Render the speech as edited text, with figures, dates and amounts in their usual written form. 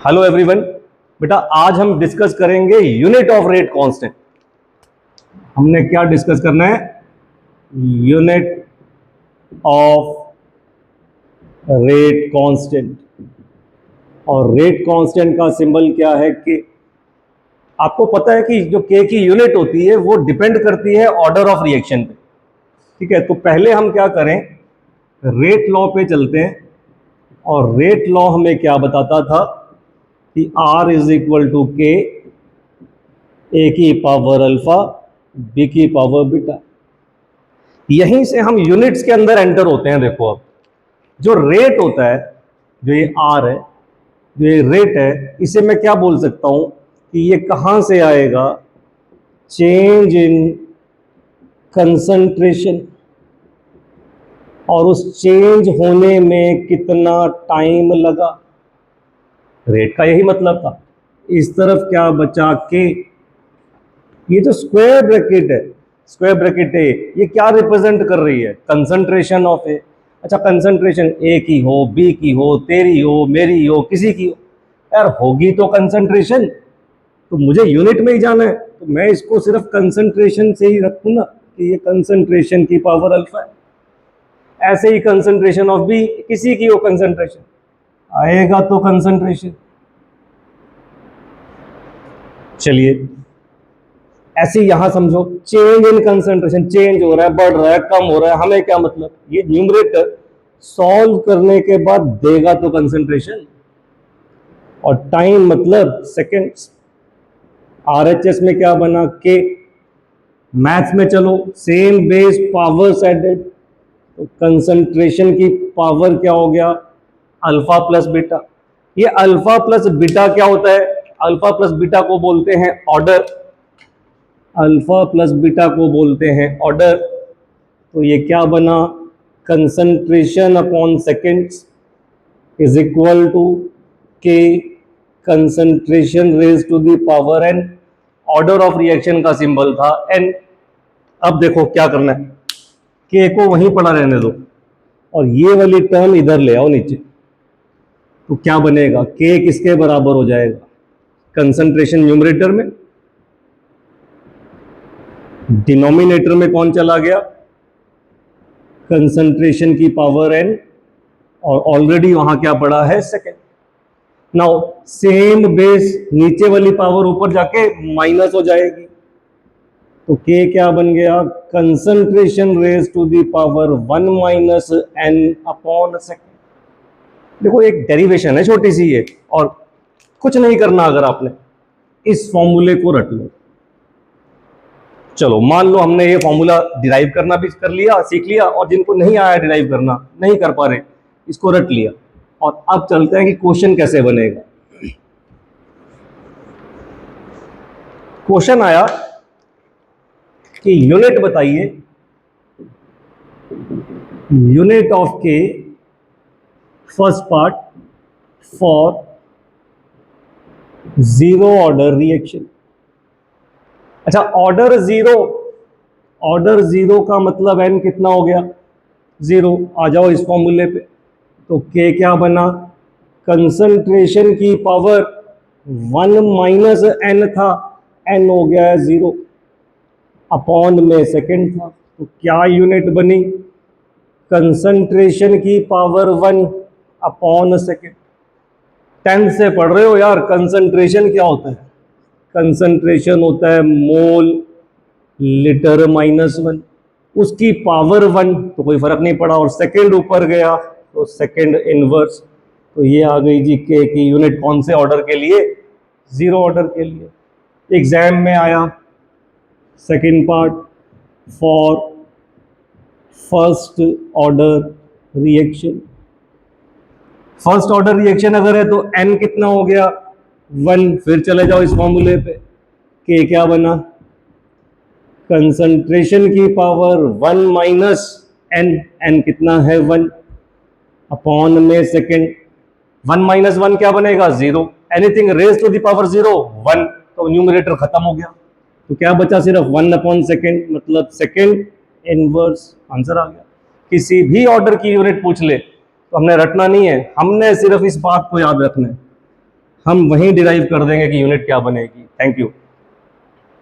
Hello everyone. बेटा आज हम डिस्कस करेंगे यूनिट ऑफ रेट कांस्टेंट। हमने क्या डिस्कस करना है? Unit of rate constant. और रेट कांस्टेंट का सिंबल क्या है कि आपको पता है कि जो के की यूनिट होती है वो डिपेंड करती है ऑर्डर ऑफ रिएक्शन पे। ठीक है, तो पहले हम क्या करें, रेट लॉ पे चलते हैं। और रेट लॉ हमें क्या बताता था कि R इज इक्वल टू के, ए की पावर अल्फा, बी की पावर बीटा। यहीं से हम यूनिट्स के अंदर एंटर होते हैं। देखो अब जो रेट होता है, जो ये आर है, जो ये रेट है, इसे मैं क्या बोल सकता हूं कि ये कहां से आएगा? Change in concentration. और उस चेंज होने में कितना टाइम लगा, रेट का यही मतलब था। इस तरफ क्या बचा के, ये जो स्क्वायर ब्रैकेट है, स्क्वायर ब्रैकेट है, ये क्या रिप्रेजेंट कर रही है? कंसंट्रेशन ऑफ ए। अच्छा, कंसंट्रेशन ए की हो, बी की हो, तेरी हो, मेरी हो, किसी की हो, यार होगी तो कंसंट्रेशन। तो मुझे यूनिट में ही जाना है, तो मैं इसको सिर्फ कंसंट्रेशन से ही रखूँ ना कि ये कंसंट्रेशन की पावर अल्फा है। ऐसे ही कंसंट्रेशन ऑफ बी, किसी की हो कंसंट्रेशन, आएगा तो कंसंट्रेशन। चलिए ऐसे यहां समझो, चेंज इन कंसंट्रेशन, चेंज हो रहा है, बढ़ रहा है, कम हो रहा है, हमें क्या मतलब? ये न्यूमरेटर सॉल्व करने के बाद देगा तो कंसंट्रेशन, और टाइम मतलब सेकेंड्स। आरएचएस में क्या बना? के। मैथ्स में चलो, सेम बेस पावर्स एडेड, तो कंसंट्रेशन की पावर क्या हो गया? Alpha plus beta. ये अल्फा प्लस बीटा क्या होता है? अल्फा प्लस बीटा को बोलते हैं ऑर्डर। अल्फा प्लस बीटा को बोलते हैं ऑर्डर। तो ये क्या बना? Concentration upon seconds is equal to k concentration raise to the power n. Order of reaction का सिंबल था एन। अब देखो क्या करना है, के को वहीं पड़ा रहने दो और ये वाली टर्म इधर ले आओ नीचे। तो क्या बनेगा? के किसके बराबर हो जाएगा? कंसंट्रेशन न्यूमरेटर में, डिनोमिनेटर में कौन चला गया? कंसंट्रेशन की पावर एन, और ऑलरेडी वहां क्या पड़ा है? सेकेंड। नाउ सेम बेस, नीचे वाली पावर ऊपर जाके माइनस हो जाएगी, तो के क्या बन गया? Concentration raise to the power 1 minus n upon second. देखो एक डेरिवेशन है छोटी सी ये, और कुछ नहीं करना अगर आपने इस फॉर्मूले को रट लो। चलो मान लो हमने ये फॉर्मूला डिराइव करना भी कर लिया, सीख लिया, और जिनको नहीं आया डिराइव करना, नहीं कर पा रहे, इसको रट लिया। और अब चलते हैं कि क्वेश्चन कैसे बनेगा। क्वेश्चन आया कि यूनिट बताइए, यूनिट ऑफ के first part for zero order reaction. अच्छा, ऑर्डर जीरो, ऑर्डर जीरो का मतलब एन कितना हो गया? जीरो। आ जाओ इस फॉर्मूले पे, तो के क्या बना? कंसंट्रेशन की पावर 1 माइनस एन था, एन हो गया है जीरो, अपॉन में सेकेंड था, तो क्या यूनिट बनी? कंसंट्रेशन की पावर 1 अपॉन सेकेंड। 10th से पढ़ रहे हो यार, कंसंट्रेशन क्या होता है? कंसंट्रेशन होता है मोल लीटर माइनस 1, उसकी पावर 1, तो कोई फर्क नहीं पड़ा, और सेकेंड ऊपर गया तो सेकेंड इनवर्स। तो ये आ गई जी के की यूनिट कौन से ऑर्डर के लिए? जीरो ऑर्डर के लिए। एग्जाम में आया second part for first order reaction. First order reaction अगर है तो एन कितना हो गया? 1। फिर चले जाओ इस फॉर्मूले पे, के क्या बना? कंसंट्रेशन की पावर 1 माइनस एन, एन कितना है? 1, अपॉन में सेकेंड। 1 माइनस 1 क्या बनेगा? Zero. Anything raise to the power zero 1, तो न्यूमरेटर खत्म हो गया, तो क्या बचा? सिर्फ 1 अपॉन सेकेंड, मतलब सेकेंड इनवर्स। आंसर आ गया। किसी भी ऑर्डर की यूनिट पूछ ले तो हमने रटना नहीं है, हमने सिर्फ इस बात को याद रखना है, हम वहीं डिराइव कर देंगे कि यूनिट क्या बनेगी। Thank you.